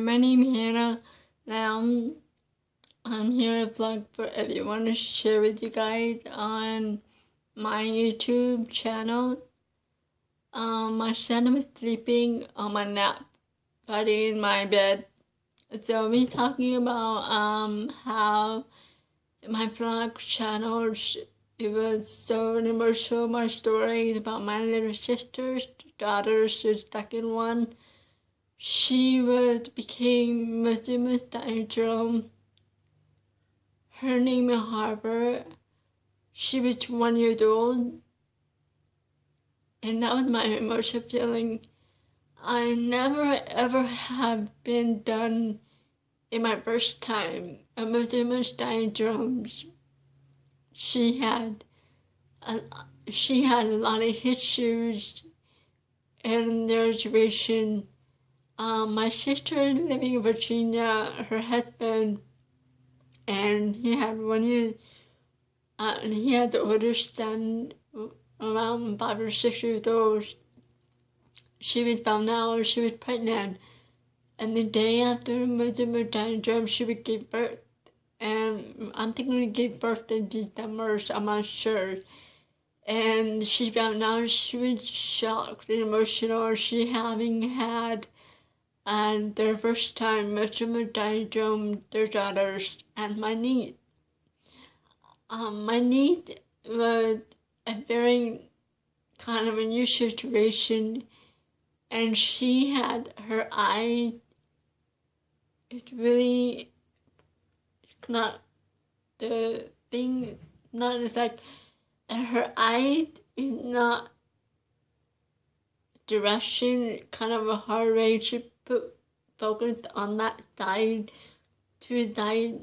my name is Hannah. Now, I'm here to vlog for everyone to share with you guys on my YouTube channel. My son was sleeping on my nap body in my bed. So we're talking about how my vlog channel, it was so emotional, my stories about my little sister's daughter's the second one. She became mobius sydrome. Her name is Harper. She was 1 year old. And that was my emotional feeling. I never ever have been done in my first time. A mobius sydrome. She had a lot of issues in their situation. My sister living in Virginia, her husband, and he had 1 year, and he had the older son, around 5 or 6 years old. She was found out she was pregnant, and the day after mobius sydrome, she would give birth. And I'm thinking we gave birth in December, so I'm not sure. And she found out she was shocked and emotional. She having had their first time mobius sydrome, their daughters, and my niece. My niece was a very kind of unusual situation, and she had her eye, it's really not the thing, not it's like her eye is not direction, kind of a hard rate. She put focus on that side to side,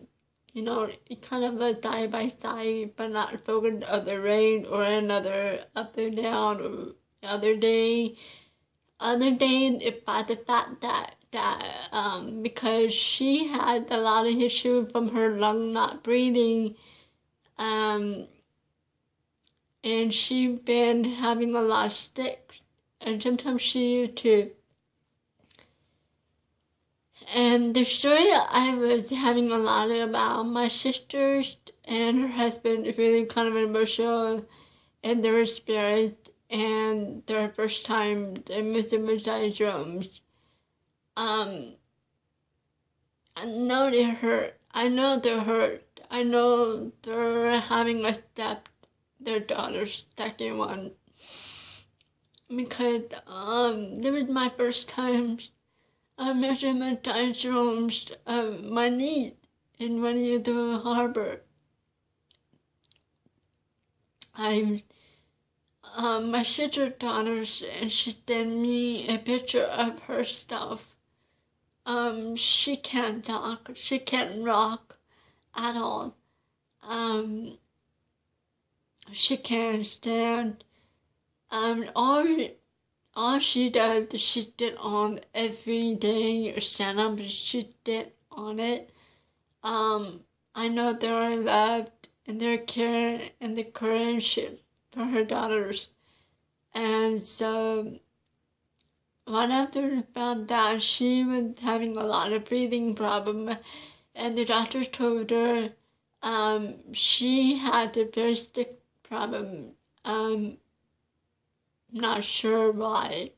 kind of a side by side, but not focus the other way or another up or down or the other day. Other day, by the fact that because she had a lot of issue from her lung not breathing, and she been having a lot of sticks, and sometimes she used to. And the story I was having a lot about my sisters and her husband is really kind of emotional, and their spirits and their first time in mobius sydrome. I know they hurt. I know they're hurt. I know they're having a step, their daughter's second one, because this was my first time mobius sydrome of my niece in 1 year to Harper. My sister daughters, and she sent me a picture of herself. She can't talk, she can't walk at all. She can't stand. All she does is she sit on every day or stand up, she sit on it. I know they're loved and their care and the courage for her daughters. And so one after found out she was having a lot of breathing problem, and the doctor told her she had a very sick problem. Not sure why.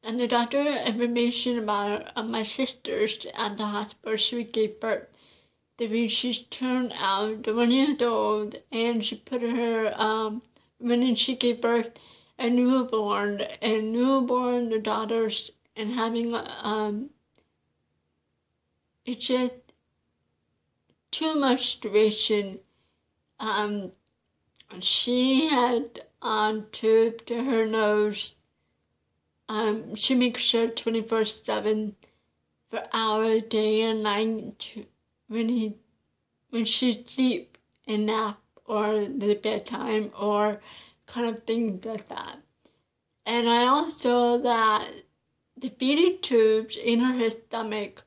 And the doctor information about my sisters at the hospital, she gave birth. When she turned out 1 year old, and she put her when she gave birth a newborn the daughters, and having it's just too much situation. She had tube to her nose. She makes sure 24/7 for hours, day and night, when she sleep and nap or the bedtime or kind of things like that. And I also that the feeding tubes in her stomach,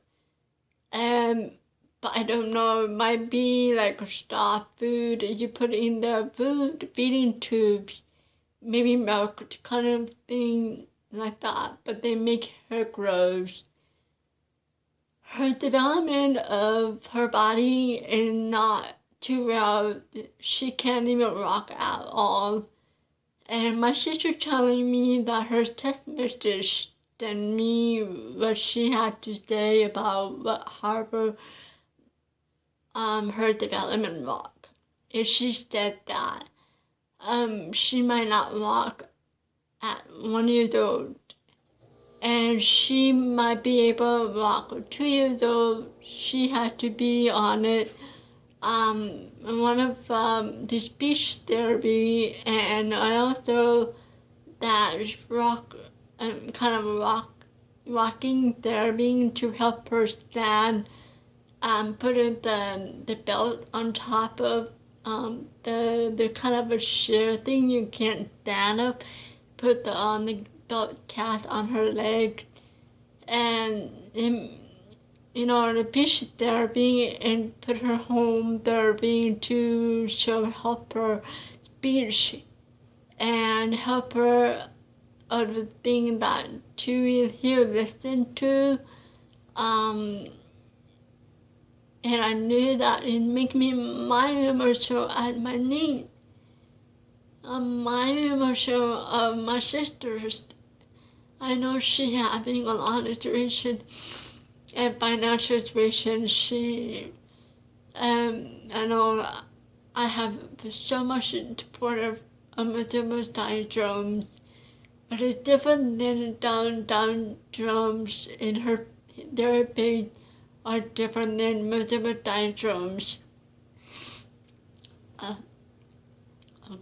but I don't know, it might be like a soft food you put in the food feeding tubes, maybe milk kind of thing like that, but they make her gross. her development of her body is not too well. She can't even walk at all. And my sister telling me that her text message sent me what she had to say about what Harper her development walk. And she said that she might not walk at 1 year old, and she might be able to walk at 2 years old. She had to be on it. One of the speech therapy, and I also that walking therapy to help her stand. Putting the belt on top of the kind of a sheer thing you can't stand up. Put the belt cast on her leg, and the speech therapy, and put her home therapy to help her speech and help her other thing that to hear, listen to. And I knew that it made me my emotional at my knees. My emotional of my sisters. I know she having a lot of situation and financial situation. I know I have so much support of multiple syndromes, but it's different than Down syndromes in her therapy. Are different than multiple syndromes. Oh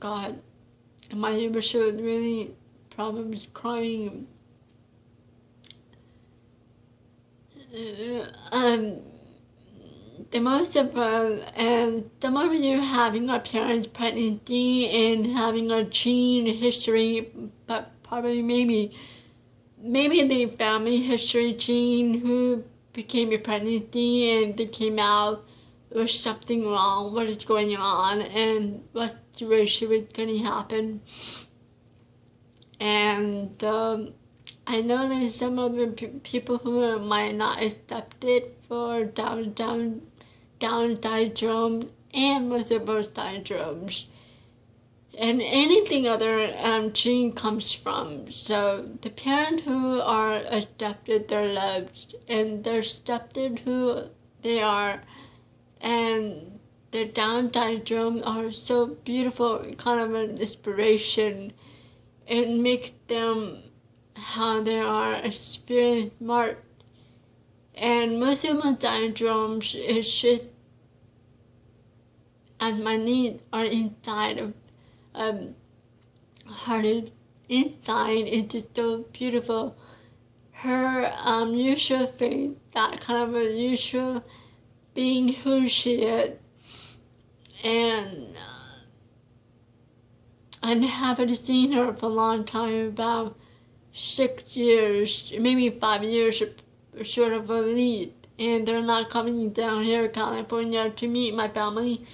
God, my emotional really problems crying. The most of and some of you having a parent's pregnancy and having a gene history, but probably maybe the family history gene who became a pregnancy and they came out with something wrong, what is going on, and what situation was going to happen. And I know there's some other people who might not accept it for Down syndrome and multiple syndromes. And anything other gene comes from. So the parents who are accepted, they're loved, and they're accepted who they are, and their Down syndrome are so beautiful, kind of an inspiration. It makes them how they are experienced smart. And multiple syndromes is just as my needs are inside of hearted inside. It's just so beautiful. Her usual faith, that kind of a usual being who she is, and I haven't seen her for a long time, about 6 years, maybe 5 years short of a lead, and they're not coming down here to California to meet my family.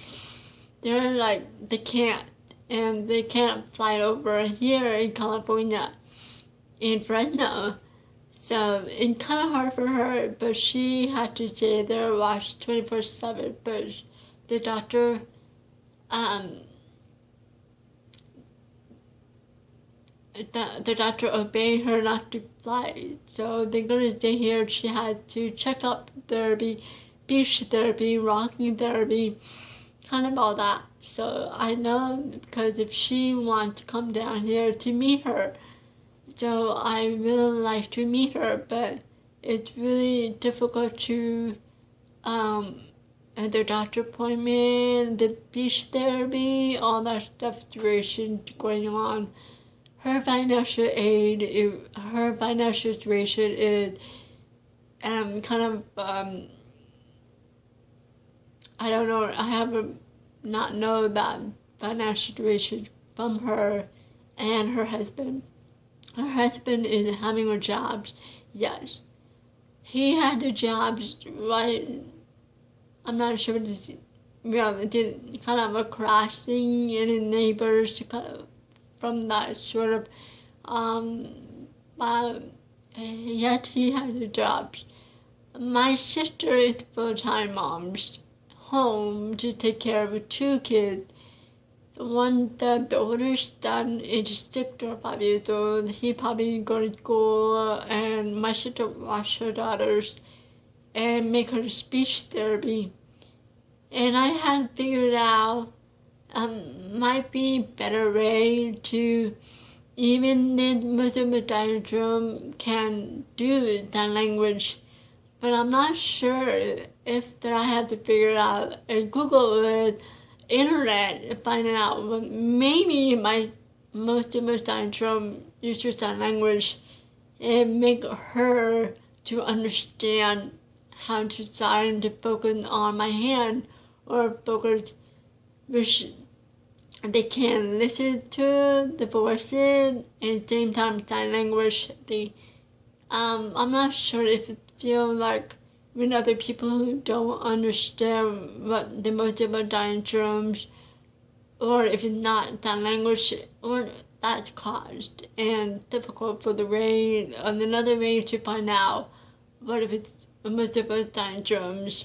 They're like, they can't. And they can't fly over here in California, in Fresno. So it's kind of hard for her, but she had to stay there, watch 24/7. But the doctor, the doctor obeyed her not to fly. So they're gonna stay here. She had to check up therapy, speech therapy, rocking therapy, kind of all that. So I know, because if she wants to come down here to meet her, so I really like to meet her, but it's really difficult to at the doctor appointment, the speech therapy, all that stuff situation going on. Her financial situation is kind of I don't know. I haven't not know that financial situation from her and her husband. Her husband is having a job, yes. He had the jobs right. I'm not sure what this, did kind of a crashing in his neighbors, kind of from that sort of, yet he had the jobs. My sister is full-time mom, home to take care of 2 kids. The oldest son is 6 or 5 years old. He probably go to school, and my sister watch her daughters and make her speech therapy. And I had figured out might be better way to, even if most of the syndrome can do sign language, but I'm not sure if that I have to figure it out and Google it, internet, and find it out. But maybe most of my syndrome uses sign language and make her to understand how to sign to focus on my hand or focus, which they can listen to the voices and at the same time sign language. I'm not sure if it feels like when other people who don't understand what the most of our syndromes, or if it's not sign language, or that's caused and difficult for the way. And another way to find out what if it's most of our syndromes.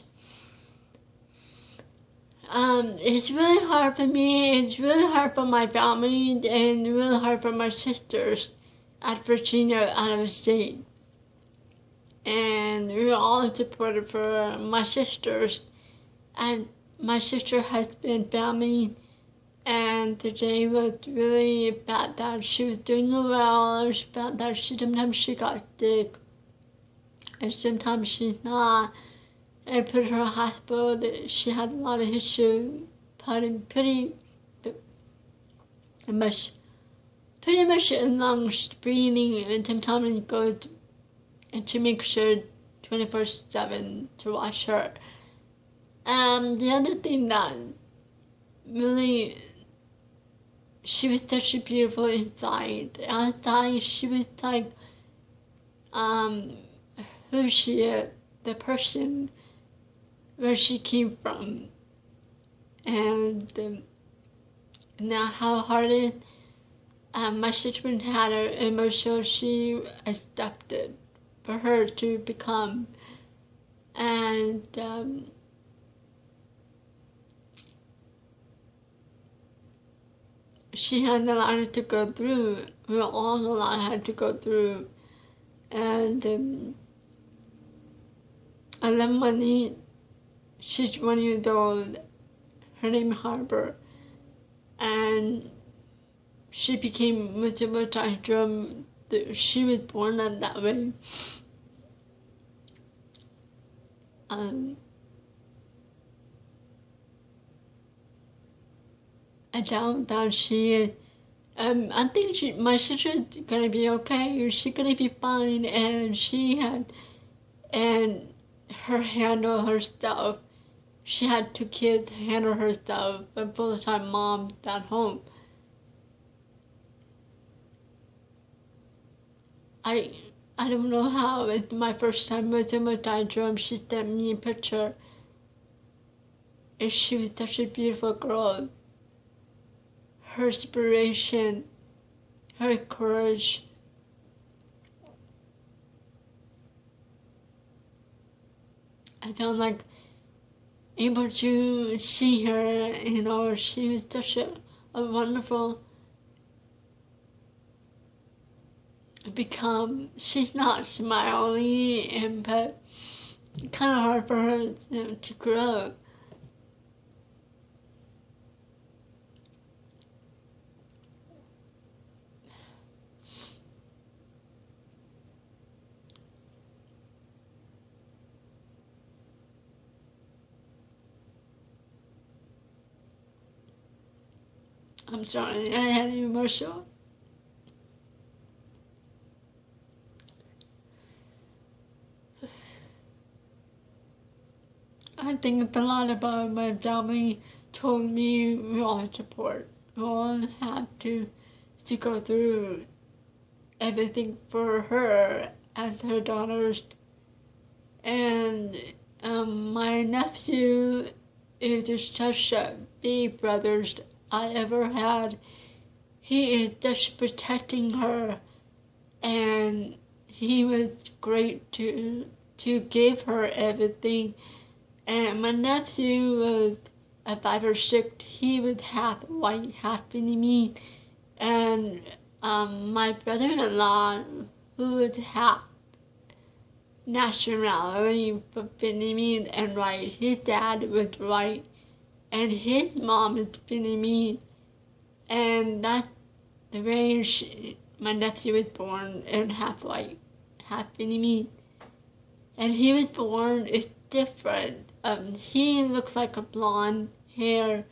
It's really hard for me, it's really hard for my family, and really hard for my sisters at Virginia out of state. And we're all supportive for my sisters, and my sister has been family, and today was really bad that she was doing well. It was bad that sometimes she got sick, and sometimes she's not. I put her in a hospital. That she had a lot of issues, pretty much in lungs, breathing, and sometimes it goes and to make sure 24/7 to watch her. The other thing that really, she was such a beautiful inside. Outside, she was like, who she is, the person, where she came from, and now how hard it my sister had her emotional she accepted for her to become, and she had a lot to go through. We all a lot had to go through, and 11 she's 1 year old. Her name is Harper, and she became multiple syndrome. She was born that way. I doubt that she. I think my sister's gonna be okay. She's gonna be fine, and her handle herself. She had 2 kids to handle herself, a full-time mom at home. I don't know how. It's my first time with my syndrome. She sent me a picture, and she was such a beautiful girl. Her inspiration, her courage. I felt like able to see her, she was such a wonderful she's not smiling, but kind of hard for her to grow. I'm sorry, I had an emotional. I think a lot about my family told me we all support. We all had to go through everything for her as her daughters. And my nephew is just such a big brothers I ever had. He is just protecting her, and he was great to to give her everything. And my nephew was a 5 or 6. He was half white, half Vietnamese. And my brother-in-law, who was half nationality but Vietnamese and white, his dad was white, and his mom is Vietnamese. And that's the way my nephew was born, and half white, half Vietnamese. And he was born, it's different. He looks like a blonde hair,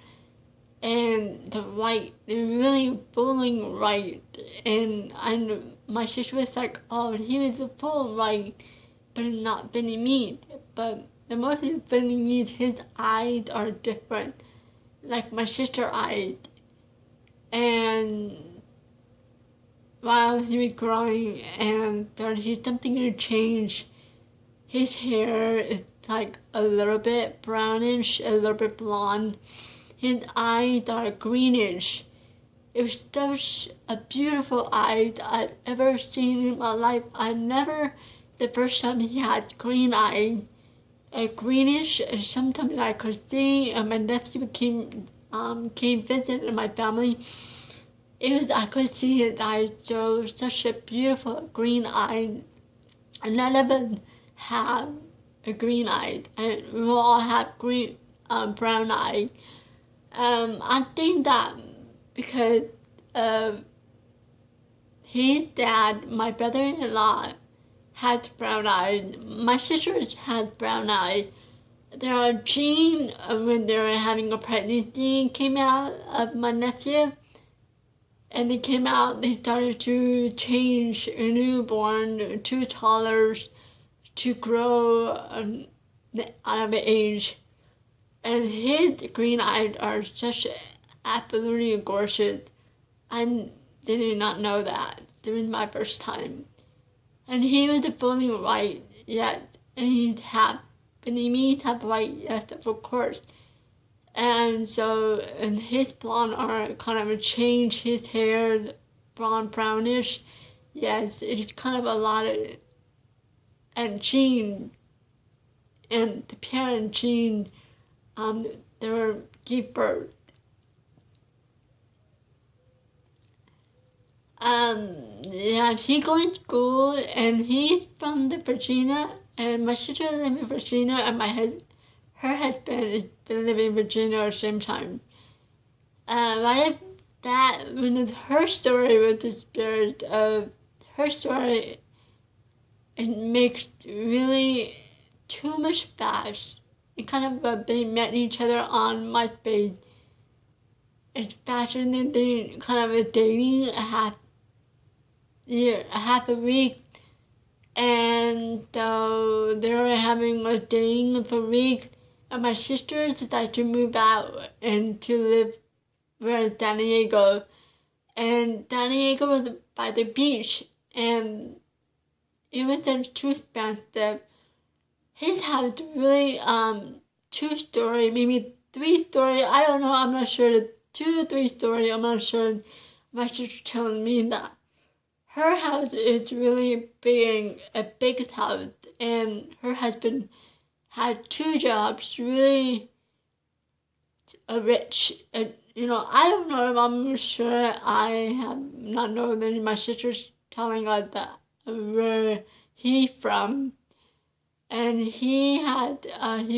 and the white, they're really fully white. And my sister was like, oh, he was a full white, but not Vietnamese. But the most Vietnamese, his eyes are different, like my sister's eyes. And while he was growing, and he's something to change. His hair is like a little bit brownish, a little bit blonde. His eyes are greenish. It was such a beautiful eyes I've ever seen in my life. The first time he had green eyes, greenish, and sometimes I could see, and my nephew came visit in my family. I could see his eyes, so such a beautiful green eye. And none of them have a green eye, and we all have brown eye. I think that because his dad, my brother-in-law, had brown eyes. My sister has brown eyes. There are genes when they were having a pregnancy came out of my nephew, and they came out. They started to change a newborn to toddlers to grow out of age. And his green eyes are such absolutely gorgeous. I did not know that during my first time. And he was fully white, yes, and he's half Vietnamese, half white, yes, of course. And so, and his blonde are kind of changed, his hair brownish, yes, it's kind of a lot of, and gene, and the parent gene, they were give birth. Yeah, he's going to school, and he's from the Virginia, and my sister lives in Virginia, and her husband has been living in Virginia at the same time. Right after that, when her story with the spirit of her story, it makes really too much fast. It kind of they met each other on MySpace. It's fascinating, kind of a dating a half a week, and so they were having a dating for a week, and my sister decided to move out and to live in San Diego, and San Diego was by the beach, and it was too expensive. His house really 2-story, maybe 3-story, I don't know, I'm not sure, 2 or 3-story, I'm not sure. My sister telling me that her house is really big, a big house, and her husband had 2 jobs, really rich. I don't know if I'm sure, I have not known. My sister's telling us that where he from, and he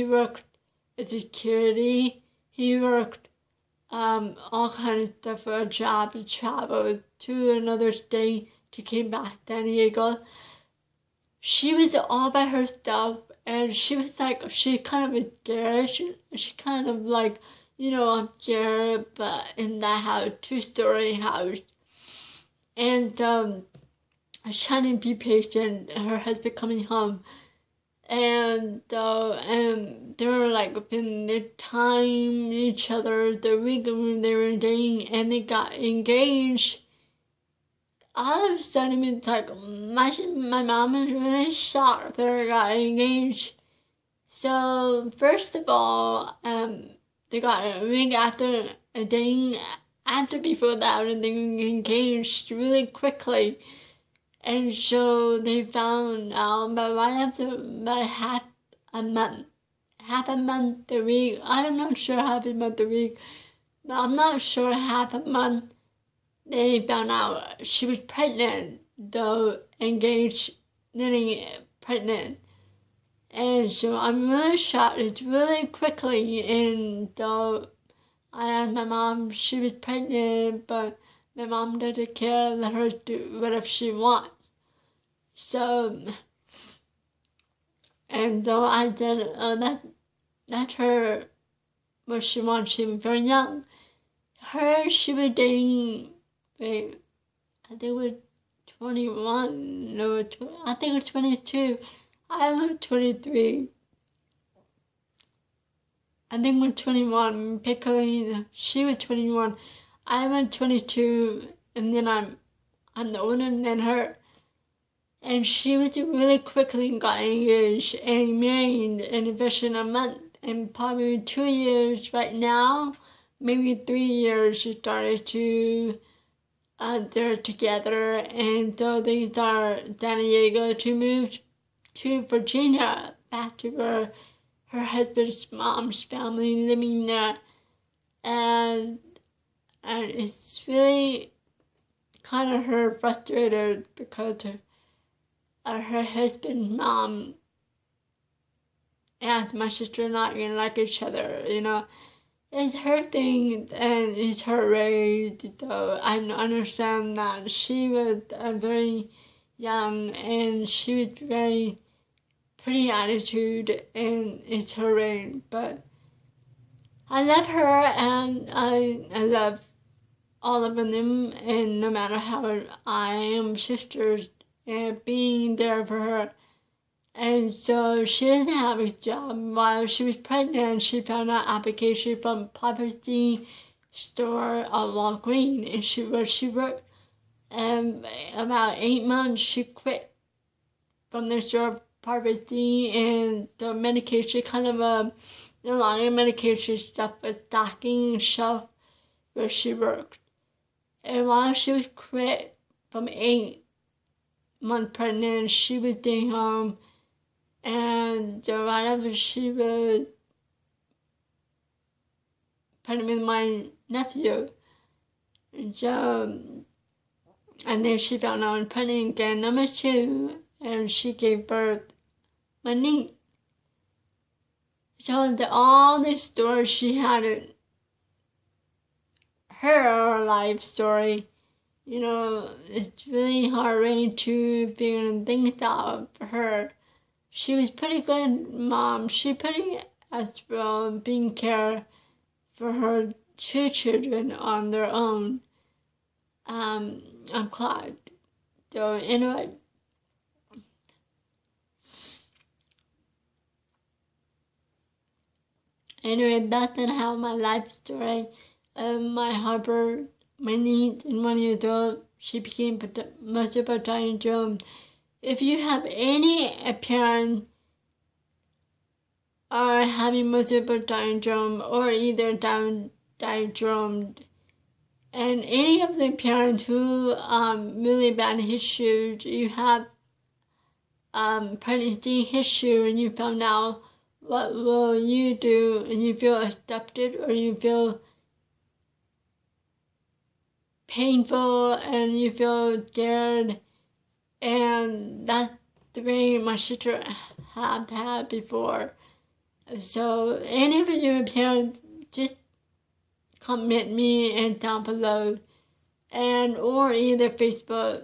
worked as security, he worked all kinds of stuff for a job, to travel to another state, to came back to San Diego. She was all by herself, and she was like, she kind of was scared. She kind of like, I'm scared, but in that house, 2-story house. And I was trying to be patient, and her husband coming home. And they were like in their time each other, the week when they were dating, and they got engaged. All of a sudden, it's like my mom was really shocked that they got engaged. So first of all, they got a week after a dating. Before that, and they got engaged really quickly. And so they found out, but right after about half a month, a week, I'm not sure half a month, a week, but I'm not sure half a month, they found out she was pregnant, though engaged, getting pregnant. And so I'm really shocked. It's really quickly, and though I asked my mom, she was pregnant, but my mom doesn't care, let her do whatever she wants. So, and so I said, that's her, what she wants. She was very young. She was dating, wait, I think it was 21, no, I think it was 22. I was 23. I think we're 21, particularly she was 21. I was 22, and then I'm older than her. And she was really quickly got engaged and married in a month. And probably 2 years right now, maybe 3 years, she started to, they're together. And so they start San Diego to move to Virginia, back to her husband's mom's family living there. And it's really kind of her frustrated because her husband's mom and my sister not gonna like each other, you know. It's her thing and it's her race, so I understand that she was very young and she was very pretty attitude and it's her race, but I love her and I love all of them, and no matter how I am sisters and being there for her. And so she didn't have a job. While she was pregnant, she found an application from Poverty Store of Walgreens, and she worked. And about 8 months, she quit from the store Poverty, and the medication kind of the longer medication stuff was stocking shelf where she worked. And while she was quit from 8 months pregnant, she was staying home. And right after she was pregnant with my nephew, and then she found out I was pregnant again, number 2, and she gave birth my niece. So all the stories she had in her life story, you know, it's really hard to figure things out for her. She was pretty good mom. She pretty as well being care for her 2 children on their own. I'm glad. So anyway, that's how my life story. My Harper, my niece, in 1 year old, she became multiple syndrome. If you have any appearance or having multiple syndrome or either Down syndrome, and any of the parents who really bad issues, you have pregnancy issue and you found out, what will you do? And you feel accepted or you feel painful and you feel scared, and that's the way my sister had before. So any of you parents, just comment me and down below, and or either Facebook,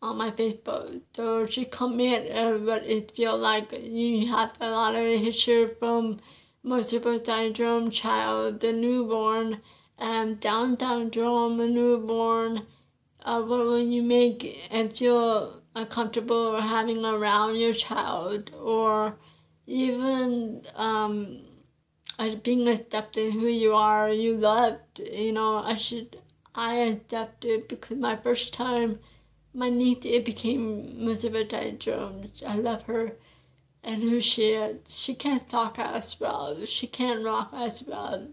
on my Facebook. So she comment what it feel like you have a lot of history from multiple syndrome child, the newborn, Down syndrome, the newborn. What will you make and feel uncomfortable having around your child, or even being accepted who you are, you loved. You know, I accepted because my first time, my niece, it became multiple syndrome. I love her and who she is. She can't talk as well. She can't rock as well.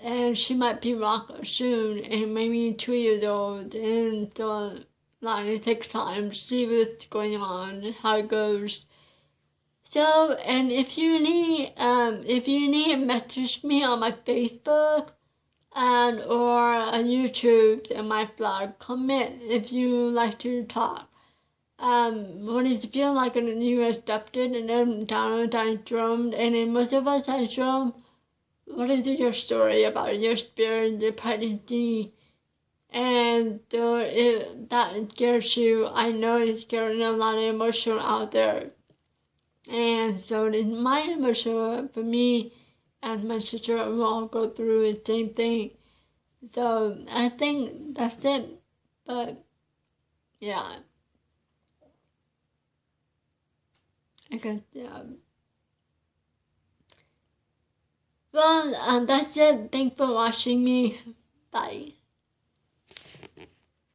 And she might be rock soon, and maybe 2 years old. And so Like, it takes time to see what's going on, how it goes. So, and if you need message me on my Facebook and or on YouTube and my blog, comment if you like to talk. What is it feel like when you adopted and then down syndrome, and in most of us syndrome? What is your story about your spirit, your pregnancy? And that scares you. I know it's scaring a lot of emotion out there. And so it is my emotion for me and my sister, we all go through the same thing. So I think that's it. But yeah. I guess, yeah. Well, that's it. Thanks for watching me. Bye.